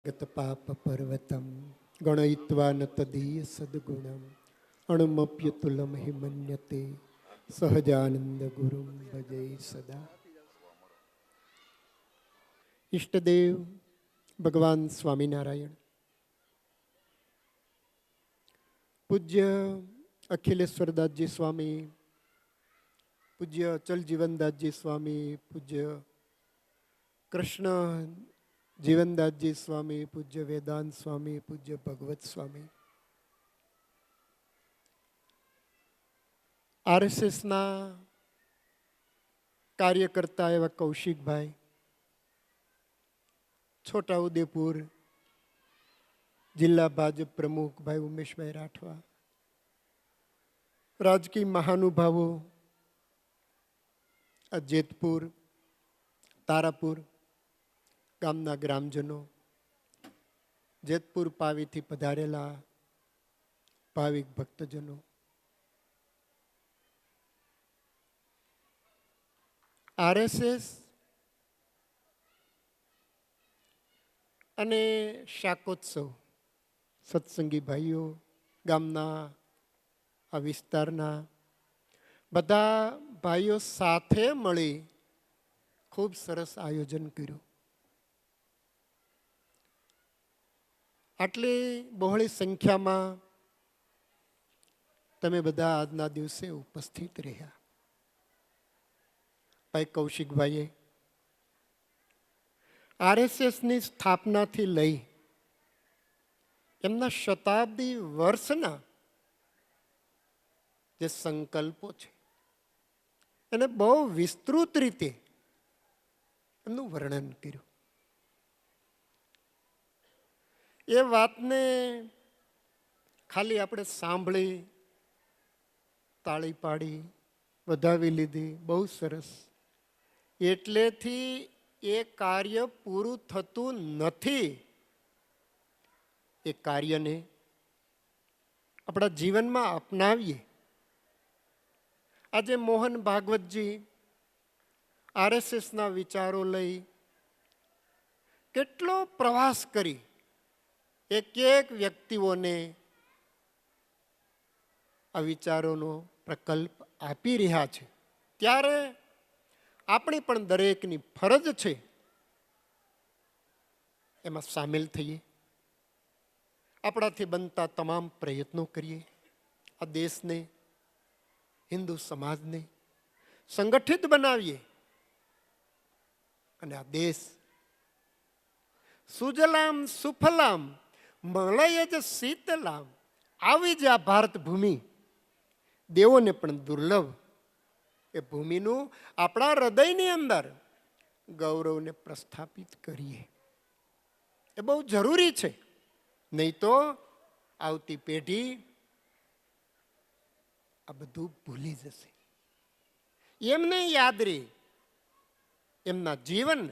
ગતપાપ પર્વતમ ગણયિત્વા ન તદીય સદગુણમ અણમપ્યતુલમ હિમન્યતે સહજાનંદ ગુરુમ ભજે સદા. ઈષ્ટદેવ ભગવાન સ્વામિનારાયણ, પૂજ્ય અખિલેશ્વરદાસજી સ્વામી, પૂજ્ય અચલ જીવનદાસજી સ્વામી, પૂજ્ય કૃષ્ણ જીવનદાસજી સ્વામી, પૂજ્ય વેદાંત સ્વામી, પૂજ્ય ભગવત સ્વામી, આરએસએસના કાર્યકર્તા એવા કૌશિકભાઈ, છોટાઉદેપુર જિલ્લા ભાજપ પ્રમુખ ભાઈ ઉમેશભાઈ રાઠવા, રાજકીય મહાનુભાવો આ જેતપુર, તારાપુર ગામના ગ્રામજનો, જેતપુર પાવીથી પધારેલા ભાવિક ભક્તજનો, આરએસએસ અને શાકોત્સવ સત્સંગી ભાઈઓ, ગામના આ વિસ્તારના બધા ભાઈઓ સાથે મળી ખૂબ સરસ આયોજન કર્યું. આટલી બહોળી સંખ્યામાં તમે બધા આજના દિવસે ઉપસ્થિત રહ્યા. ભાઈ કૌશિકભાઈએ આરએસએસની સ્થાપનાથી લઈ એમના શતાબ્દી વર્ષના જે સંકલ્પો છે એને બહુ વિસ્તૃત રીતે એમનું વર્ણન કર્યું. એ વાતને ખાલી આપણે સાંભળી, તાળી પાડી, વધાવી લીધી, બહુ સરસ. એટલેથી એ કાર્ય પૂરું થતું નથી. એ કાર્યને આપણા જીવનમાં અપનાવીએ. આજે મોહન ભાગવતજી આરએસએસના વિચારો લઈ કેટલો પ્રવાસ કરી એક એક વ્યક્તિઓને આ વિચારોનો પ્રકલ્પ આપી રહ્યા છે. ત્યારે આપણી પણ દરેકની ફરજ છે એમાં સામેલ થઈએ, આપણાથી બનતા તમામ પ્રયત્નો કરીએ. આ દેશને, હિન્દુ સમાજને સંગઠિત બનાવીએ અને આ દેશ સુજલામ સુફલામ મળય જ શીતલામ, આવી જ આ ભારત ભૂમિ દેવોને પણ દુર્લભ, એ ભૂમિનું આપણા હૃદયની અંદર ગૌરવને પ્રસ્થાપિત કરીએ. એ બહુ જરૂરી છે. નહીં તો આવતી પેઢી આ બધું ભૂલી જશે. એમને યાદ રહે, એમના જીવન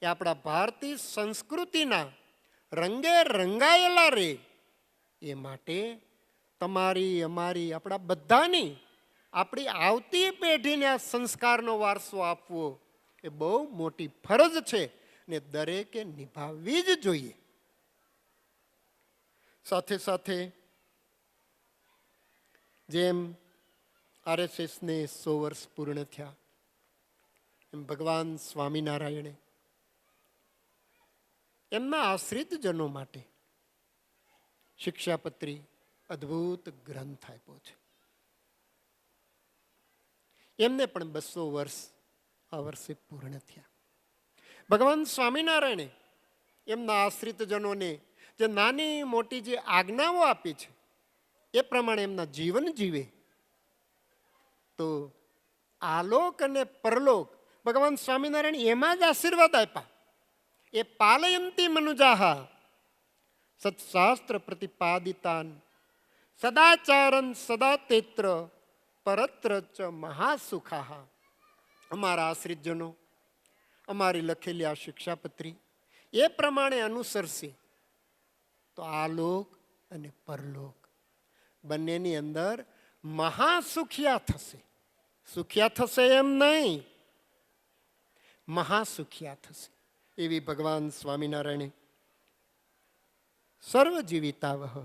એ આપણા ભારતીય સંસ્કૃતિના રંગે રંગાયેલા રહે. એ માટે તમારી, અમારી, આપણા બધાની, આપણી આવતી પેઢીને આ સંસ્કારનો વારસો આપવો એ બહુ મોટી ફરજ છે ને દરેકે નિભાવવી જ જોઈએ. સાથે સાથે જેમ આરએસએસને 100 વર્ષ પૂર્ણ થયા એમ ભગવાન સ્વામિનારાયણે એમના આશ્રિતજનો માટે શિક્ષાપત્રી અદ્ભુત ગ્રંથ આપ્યો છે. એમને પણ 200 વર્ષ આ વર્ષે પૂર્ણ થયા. ભગવાન સ્વામિનારાયણે એમના આશ્રિતજનોને જે નાની મોટી જે આજ્ઞાઓ આપી છે એ પ્રમાણે એમના જીવન જીવે તો આલોક અને પરલોક ભગવાન સ્વામિનારાયણ એમાં જ આશીર્વાદ આપ્યા. એ પાલયંતી મનુજાહા સત્શાસ્ત્ર પ્રતિપાદિતાન સદાચારન સદા તેત્ર પરત્ર ચ મહાસુખાહા. અમારા આશ્રિતજનો અમારી લખેલી આ શિક્ષાપત્રી એ પ્રમાણે અનુસરશે તો આલોક અને પરલોક બંનેની અંદર મહાસુખિયા થશે. સુખિયા થશે એમ નહીં, મહાસુખિયા થશે. એવી ભગવાન સ્વામિનારાયણે સર્વજીવિતાવહ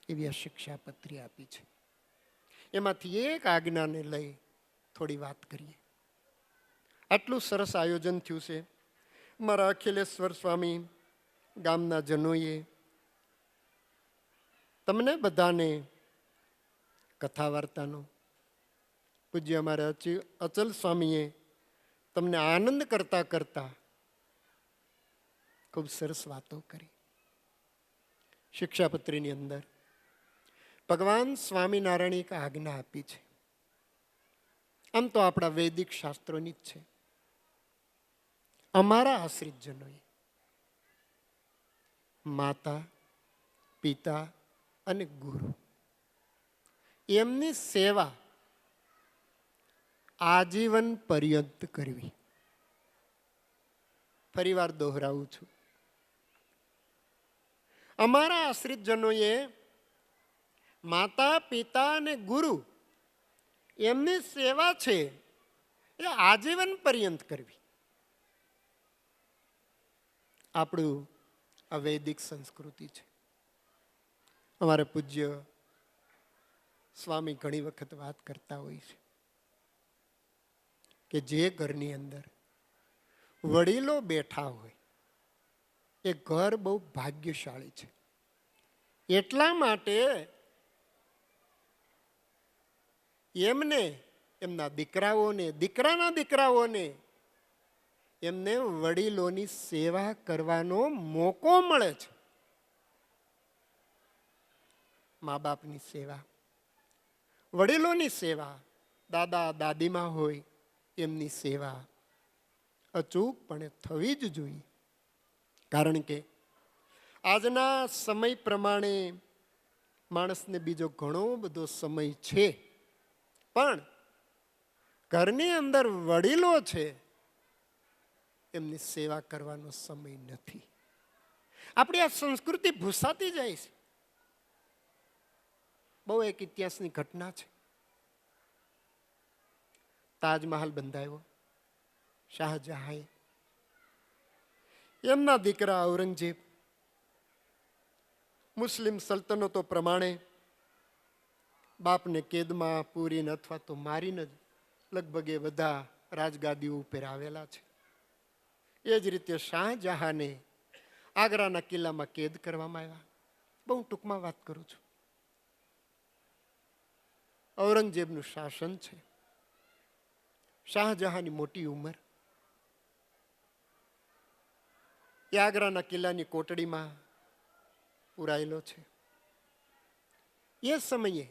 એવી આ શિક્ષાપત્રી આપી છે. એમાંથી એક આજ્ઞાને લઈ થોડી વાત કરીએ. આટલું સરસ આયોજન થયું છે. મારા અખિલેશ્વર સ્વામી ગામના જનોએ તમને બધાને કથા વાર્તાનો, પૂજ્ય અમારા અચલ સ્વામીએ તમને આનંદ કરતા કરતા ખૂબ સરસ વાતો કરી. શિક્ષાપત્રીની અંદર ભગવાન સ્વામિનારાયણે એક આજ્ઞા આપી છે. આમ તો આપણા વૈદિક શાસ્ત્રોની જ છે. અમારા આશ્રિતજનોએ માતા, પિતા અને ગુરુ એમની સેવા આજીવન પર્યંત કરવી. ફરીવાર દોહરાવું છું. અમારા આશ્રિતજનોએ માતા, પિતા અને ગુરુ એમની સેવા છે એ આજીવન પર્યંત કરવી. આપણું આ વૈદિક સંસ્કૃતિ છે. અમારા પૂજ્ય સ્વામી ઘણી વખત વાત કરતા હોય છે કે જે ઘરની અંદર વડીલો બેઠા હોય એ ઘર બહુ ભાગ્યશાળી છે. એટલા માટે એમને, એમના દીકરાઓને, દીકરાના દીકરાઓને એમને વડીલોની સેવા કરવાનો મોકો મળે છે. મા બાપની સેવા, વડીલોની સેવા, દાદા દાદીમાં હોય એમની સેવા અચૂકપણે થવી જ જોઈએ. કારણ કે આજના સમય પ્રમાણે માણસને બીજો ઘણો બધો સમય છે, પણ ઘરની અંદર વડીલો છે એમની સેવા કરવાનો સમય નથી. આપણી આ સંસ્કૃતિ ભૂસાતી જાય છે. બહુ એક ઇતિહાસની ઘટના છે. તાજમહાલ બંધાયો શાહજહાંએ. એમના દીકરા ઔરંગઝેબ મુસ્લિમ સલ્તનતો પ્રમાણે બાપને કેદમાં પૂરીને અથવા તો મારીને જ લગભગ એ બધા રાજગાદીઓ ઉપર આવેલા છે. એ જ રીતે શાહજહાંને આગ્રાના કિલ્લામાં કેદ કરવામાં આવ્યા. બહુ ટૂંકમાં વાત કરું છું. ઔરંગઝેબનું શાસન છે. શાહજહાંની મોટી ઉંમર. એ આગ્રાના કિલ્લાની કોટડીમાં પુરાયેલો છે. એ સમયે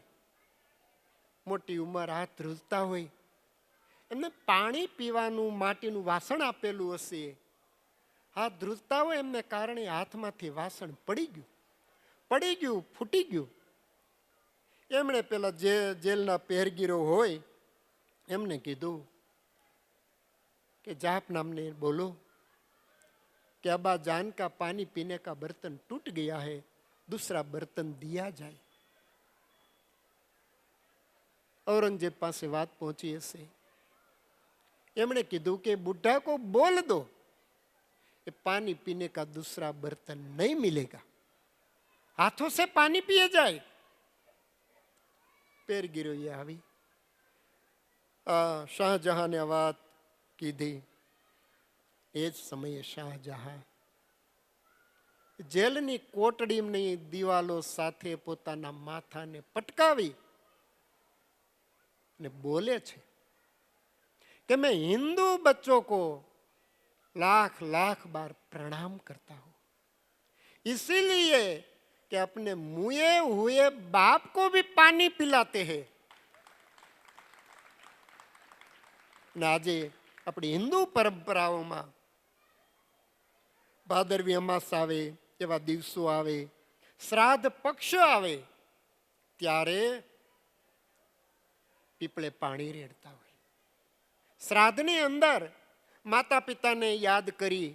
મોટી ઉંમર, હાથ ધ્રુજતા હોય, એમને પાણી પીવાનું માટીનું વાસણ આપેલું હશે. હાથ ધ્રુજતા હોય એમને કારણે હાથમાંથી વાસણ પડી ગયું, ફૂટી ગયું. એમણે પેલા જેલના પહેરગીરો હોય એમને કીધું કે જાપ નામને બોલો कि अबा जान का पानी पीने का बर्तन टूट गया है, दूसरा बर्तन दिया जाए. औरंगजेब પાસે વાત પહોંચી હશે. એમણે કીધું કે બુढ़ा को बोल दो कि पानी पीने का दूसरा बर्तन नहीं मिलेगा, हाथों से पानी पिए जाए. પેરગીરોએ આવી શાહજહાંને વાત કીધી. એ જ સમયે શાહજહાં જેલની કોટડીની દિવાલો સાથે પોતાના માથાને પટકાવી ને બોલે છે कि मैं हिंदू बच्चों को लाख लाख बार प्रणाम करता हूं, इसीलिए कि अपने मुए हुए बाप को भी पानी पिलाते हैं. આજે આપણી હિન્દુ પરંપરાઓમાં ભાદરવી અમાસ આવે, એવા દિવસો આવે, શ્રાદ્ધ પક્ષ આવે ત્યારે પીપળે પાણી રેડતા હોય. શ્રાદ્ધની અંદર માતા પિતાને યાદ કરી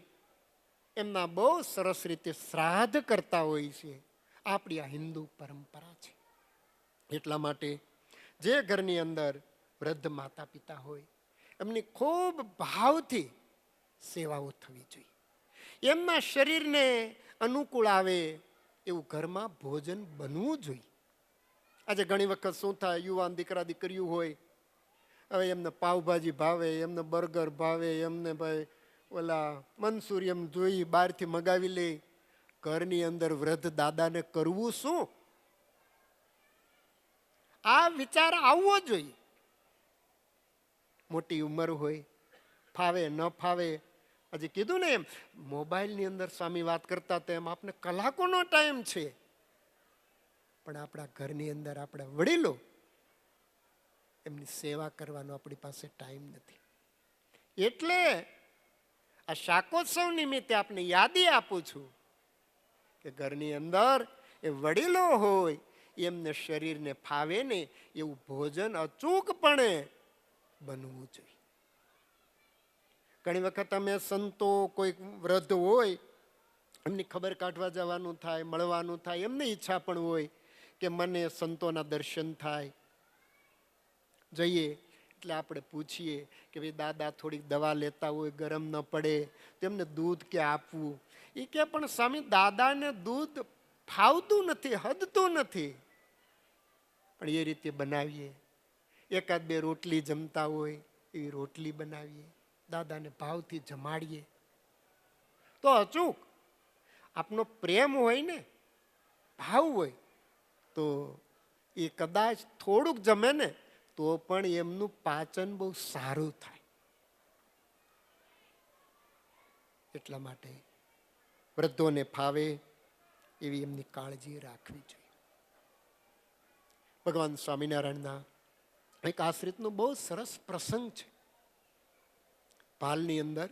એમના બહુ સરસ રીતે શ્રાદ્ધ કરતા હોય છે. આપણી આ હિન્દુ પરંપરા છે. એટલા માટે જે ઘરની અંદર વૃદ્ધ માતા પિતા હોય એમની ખૂબ ભાવથી સેવાઓ થવી જોઈએ. એમના શરીરને અનુકૂળ આવે એવું ઘરમાં ભોજન બનવું જોઈએ. આજે ઘણી વખત શું થાય, યુવાન દીકરા દીકરીઓ હોય, હવે એમને પાવભાજી ભાવે, એમને બર્ગર ભાવે, એમને ભાઈ ઓલા મંચુરિયમ જોઈ બહારથી મગાવી લે. ઘરની અંદર વૃદ્ધ દાદાને કરવું શું? આ વિચાર આવવો જોઈએ. મોટી ઉંમર હોય, ફાવે ન ફાવે, હજી કીધું ને એમ મોબાઈલની અંદર સ્વામી વાત કરતા હતા એમ આપણે કલાકોનો ટાઈમ છે, પણ આપણા ઘરની અંદર આપણા વડીલો એમની સેવા કરવાનો આપણી પાસે ટાઈમ નથી. એટલે આ શાકોત્સવ નિમિત્તે આપને યાદી આપું છું કે ઘરની અંદર એ વડીલો હોય એમને શરીરને ફાવે ને એવું ભોજન અચૂકપણે બનવું જોઈએ. ઘણી વખત અમે સંતો, કોઈ વૃદ્ધ હોય, એમની ખબર કાઢવા જવાનું થાય, મળવાનું થાય, એમની ઈચ્છા પણ હોય કે મને સંતોના દર્શન થાય. જઈએ એટલે આપણે પૂછીએ કે ભાઈ દાદા થોડીક દવા લેતા હોય, ગરમ ન પડે, તેમને દૂધ કે આપવું. એ કે પણ સ્વામી દાદાને દૂધ ફાવતું નથી, હદતું નથી. પણ એ રીતે બનાવીએ. એકાદ બે રોટલી જમતા હોય એવી રોટલી બનાવીએ, દાદાને ભાવથી જમાડીએ. તો અચૂક આપનો પ્રેમ હોય ને, ભાવ હોય, તો એ કદાચ થોડુંક જમે ને તો પણ એમનું પાચન બહુ સારું થાય. એટલા માટે વૃદ્ધોને ફાવે એવી એમની કાળજી રાખવી જોઈએ. ભગવાન સ્વામિનારાયણના એક આશ્રિતનો બહુ સરસ પ્રસંગ છે. પાલની અંદર,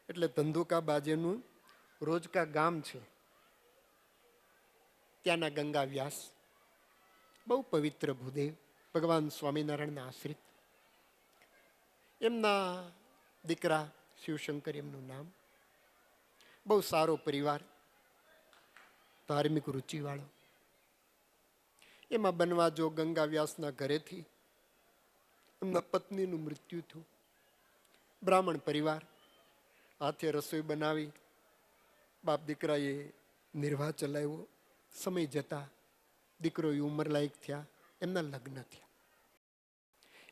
એટલે ધંધુકા બાજુનું રોજકા ગામ છે. ત્યાંના ગંગા વ્યાસ, બહુ પવિત્ર ભૂદેવ, ભગવાન સ્વામિનારાયણના આશ્રિત. એમના દીકરા શિવશંકર એમનું નામ. બહુ સારો પરિવાર, ધાર્મિક રુચિવાળો. એમાં બનવા જો ગંગા વ્યાસના ઘરેથી એમના પત્નીનું મૃત્યુ થયું. બ્રાહ્મણ પરિવાર, હાથે રસોઈ બનાવી બાપ દીકરાએ નિર્વાહ ચલાવ્યો. સમય જતા દીકરો ઉંમર લાયક થયા, એમના લગ્ન થયા.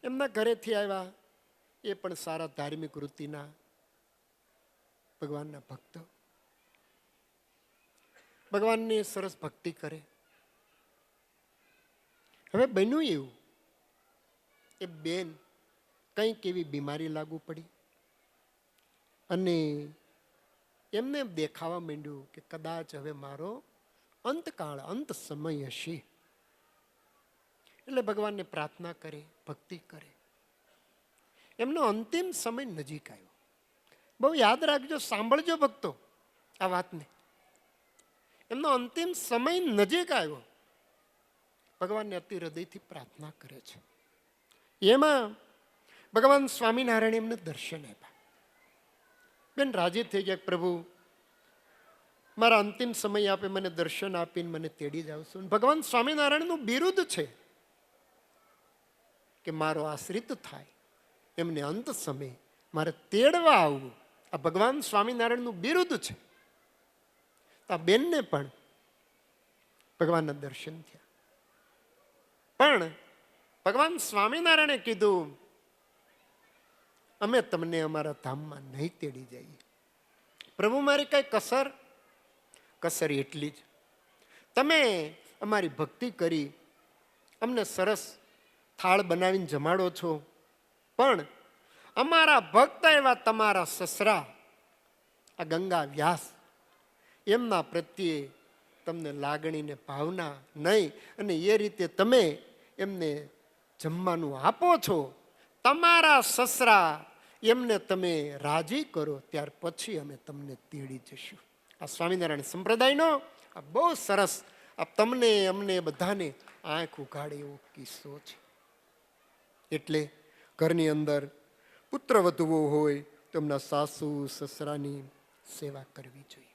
એમના ઘરેથી આવ્યા એ પણ સારા ધાર્મિક વૃત્તિના ભગવાનના ભક્ત. ભગવાનની સરસ ભક્તિ કરે. હવે બન્યું એવું, એ બેન કંઈક એવી બીમારી લાગુ પડી અને એમને દેખાવા માંડ્યું કે કદાચ હવે મારો અંતકાળ, અંત સમય હશે. એટલે ભગવાનને પ્રાર્થના કરે, ભક્તિ કરે. એમનો અંતિમ સમય નજીક આવ્યો. બહુ યાદ રાખજો, સાંભળજો ભક્તો આ વાતને. એમનો અંતિમ સમય નજીક આવ્યો. ભગવાનને અતિ હૃદયથી પ્રાર્થના કરે છે. એમાં ભગવાન સ્વામિનારાયણ એમને દર્શન આપ્યા. બેન રાજી થઈ ગયા, પ્રભુ મારા અંતિમ સમય આપે મને દર્શન આપીને મને તેડી જાવ છો. ભગવાન સ્વામિનારાયણનું બિરુદ છે કે મારો આશ્રિત થાય એમને અંત સમય મારે તેડવા આવવું. આ ભગવાન સ્વામિનારાયણનું બિરુદ છે. આ બેનને પણ ભગવાનના દર્શન થયા. પણ ભગવાન સ્વામિનારાયણે કીધું અમે તમને અમારા ધામમાં નહીં તેડી જઈએ. પ્રભુ મારી કઈ કસર એટલી જ, તમે અમારી ભક્તિ કરી, અમને સરસ થાળ બનાવીને જમાડો છો, પણ અમારા ભક્ત એવા તમારા સસરા આ ગંગા વ્યાસ, એમના પ્રત્યે તમને લાગણીને ભાવના નહીં, અને એ રીતે તમે એમને જમવાનું આપો છો. તમારા સસરા એમને તમે રાજી કરો ત્યાર પછી અમે તમને તેડી જશું. આ સ્વામિનારાયણ સંપ્રદાયનો આ બહુ સરસ, આ તમને અમને બધાને આંખ ઉઘાડે એવો કિસ્સો છે. એટલે ઘરની અંદર પુત્ર વધુઓ હોય તો એમના સાસુ સસરાની સેવા કરવી જોઈએ.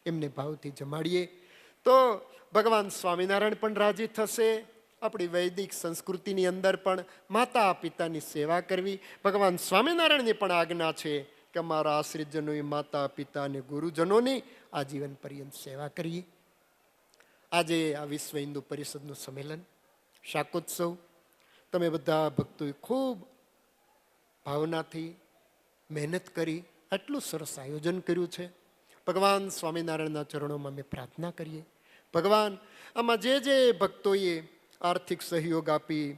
એમને ભાવથી જમાડીએ તો ભગવાન સ્વામિનારાયણ પણ રાજી થશે. આપણી વૈદિક સંસ્કૃતિની અંદર પણ માતા પિતાની સેવા કરવી ભગવાન સ્વામિનારાયણની પણ આજ્ઞા છે કે અમારા આશ્રિતજનોએ માતા પિતા અને ગુરુજનોની આજીવન પર્યંત સેવા કરીએ. આજે આ વિશ્વ હિન્દુ પરિષદનું સંમેલન શાકોત્સવ તમે બધા ભક્તોએ ખૂબ ભાવનાથી મહેનત કરી આટલું સરસ આયોજન કર્યું છે. ભગવાન સ્વામિનારાયણના ચરણોમાં અમે પ્રાર્થના કરીએ, ભગવાન આમાં જે ભક્તોએ આર્થિક સહયોગ આપી,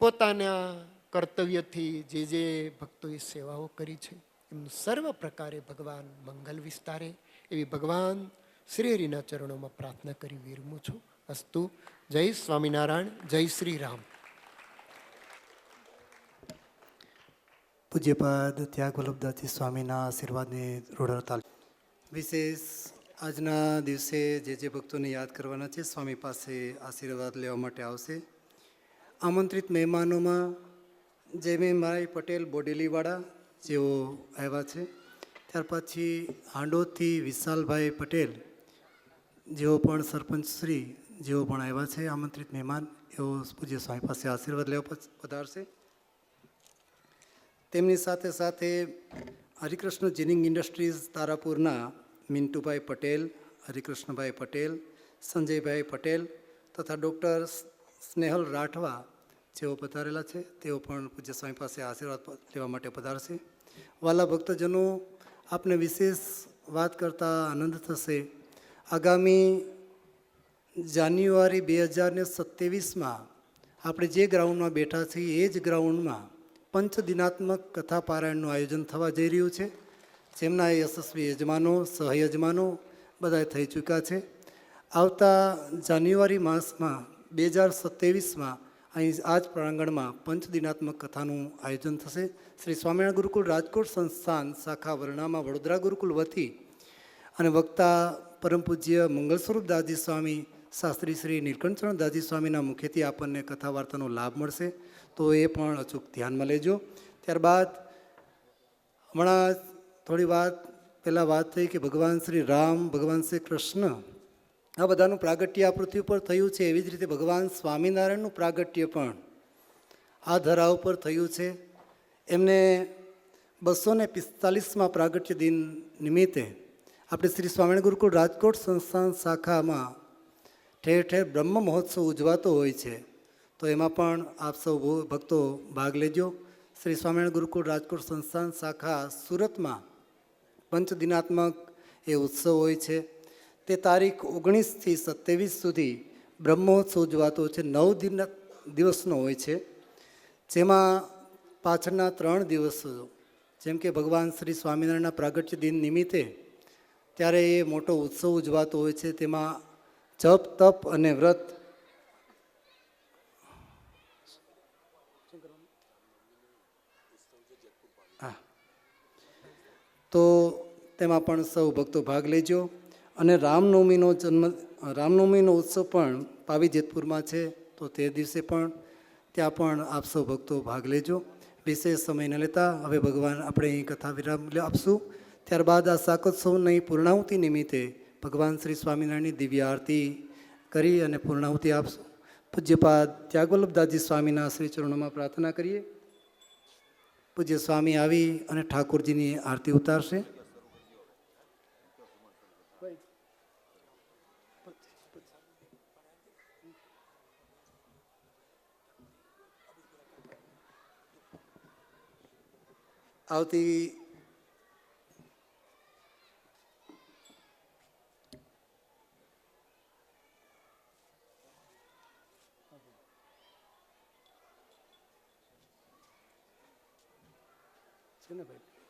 પોતાના કર્તવ્યથી જે ભક્તોએ સેવાઓ કરી છે, એમનું સર્વ પ્રકારે ભગવાન મંગલ વિસ્તારે એવી ભગવાન શ્રી હરિના ચરણોમાં પ્રાર્થના કરી વિરમું છું. અસ્તુ. જય સ્વામિનારાયણ, જય શ્રી રામ. પૂજ્યપાદ ત્યાગ વલ્લભદાસજી સ્વામીના આશીર્વાદની રૂઢતાલ. વિશેષ આજના દિવસે જે ભક્તોને યાદ કરવાના છે, સ્વામી પાસે આશીર્વાદ લેવા માટે આવશે. આમંત્રિત મહેમાનોમાં જયમીનભાઈ પટેલ બોડેલીવાળા જેઓ આવ્યા છે. ત્યાર પછી હાંડોદથી વિશાલભાઈ પટેલ જેઓ પણ સરપંચ શ્રી જેઓ પણ આવ્યા છે આમંત્રિત મહેમાન, એઓ પૂજ્ય સ્વામી પાસે આશીર્વાદ લેવા પધારશે. તેમની સાથે સાથે હરિકૃષ્ણ જીનિંગ ઇન્ડસ્ટ્રીઝ તારાપુરના મિન્ટુભાઈ પટેલ, હરિકૃષ્ણભાઈ પટેલ, સંજયભાઈ પટેલ તથા ડૉક્ટર સ્નેહલ રાઠવા જેઓ પધારેલા છે, તેઓ પણ પૂજ્ય સ્વામી પાસે આશીર્વાદ લેવા માટે પધારશે. વાલા ભક્તજનો, આપને વિશેષ વાત કરતાં આનંદ થશે. આગામી જાન્યુઆરી 2027માં આપણે જે ગ્રાઉન્ડમાં બેઠા છીએ એ જ ગ્રાઉન્ડમાં પંચદિનાત્મક કથા પારાયણનું આયોજન થવા જઈ રહ્યું છે. જેમના યશસ્વી યજમાનો, સહયજમાનો બધા થઈ ચૂક્યા છે. આવતા જાન્યુઆરી માસમાં 2027માં અહીં આ જ પ્રાંગણમાં પંચદિનાત્મક કથાનું આયોજન થશે. શ્રી સ્વામિનારાયણ ગુરુકુળ રાજકોટ સંસ્થાન શાખા વરણામાં વડોદરા ગુરુકુળ વતી અને વક્તા પરમ પૂજ્ય મંગલ સ્વરૂપ દાસજી સ્વામી, શાસ્ત્રી શ્રી નીલકંઠચરણ દાસજી સ્વામીના મુખેથી આપણને કથા વાર્તાનો લાભ મળશે, તો એ પણ અચૂક ધ્યાનમાં લેજો. ત્યારબાદ હમણાં થોડી વાત પહેલાં વાત થઈ કે ભગવાન શ્રી રામ, ભગવાન શ્રી કૃષ્ણ આ બધાનું પ્રાગટ્ય આ પૃથ્વી ઉપર થયું છે. એવી જ રીતે ભગવાન સ્વામિનારાયણનું પ્રાગટ્ય પણ આ ધરા ઉપર થયું છે. એમને 245માં પ્રાગટ્ય દિન નિમિત્તે આપણે શ્રી સ્વામિનારાયણ ગુરુકુળ રાજકોટ સંસ્થાન શાખામાં ઠેર ઠેર બ્રહ્મ મહોત્સવ ઉજવાતો હોય છે, તો એમાં પણ આપ સૌ ભક્તો ભાગ લેજો. શ્રી સ્વામિનારાયણ ગુરુકુળ રાજકોટ સંસ્થાન શાખા સુરતમાં પંચદિનાત્મક એ ઉત્સવ હોય છે. તે તારીખ 19થી 27 સુધી બ્રહ્મોત્સવ ઉજવાતો છે. 9 દિવસનો હોય છે, જેમાં પાછળના 3 દિવસો જેમ કે ભગવાન શ્રી સ્વામિનારાયણના પ્રાગટ્ય દિન નિમિત્તે ત્યારે એ મોટો ઉત્સવ ઉજવાતો હોય છે. તેમાં જપ, તપ અને વ્રત તો તેમાં પણ સૌ ભક્તો ભાગ લેજો. અને રામનવમીનો ઉત્સવ પણ પાવી જેતપુરમાં છે, તો તે દિવસે પણ ત્યાં પણ આપ સૌ ભક્તો ભાગ લેજો. વિશેષ સમય ન લેતા હવે ભગવાન આપણે અહીં કથા વિરામ આપશું. ત્યારબાદ આ શાકોત્સવની પૂર્ણાહુતિ નિમિત્તે ભગવાન શ્રી સ્વામિનારાયણની દિવ્ય આરતી કરી અને પૂર્ણાહુતિ આપશું. પૂજ્યપાદ ત્યાગવલ્લભદાસજી સ્વામીના શ્રી ચરણોમાં પ્રાર્થના કરીએ. પૂજ્ય સ્વામી આવી અને ઠાકોરજીની આરતી ઉતારશે. આવતી છે ને ભાઈ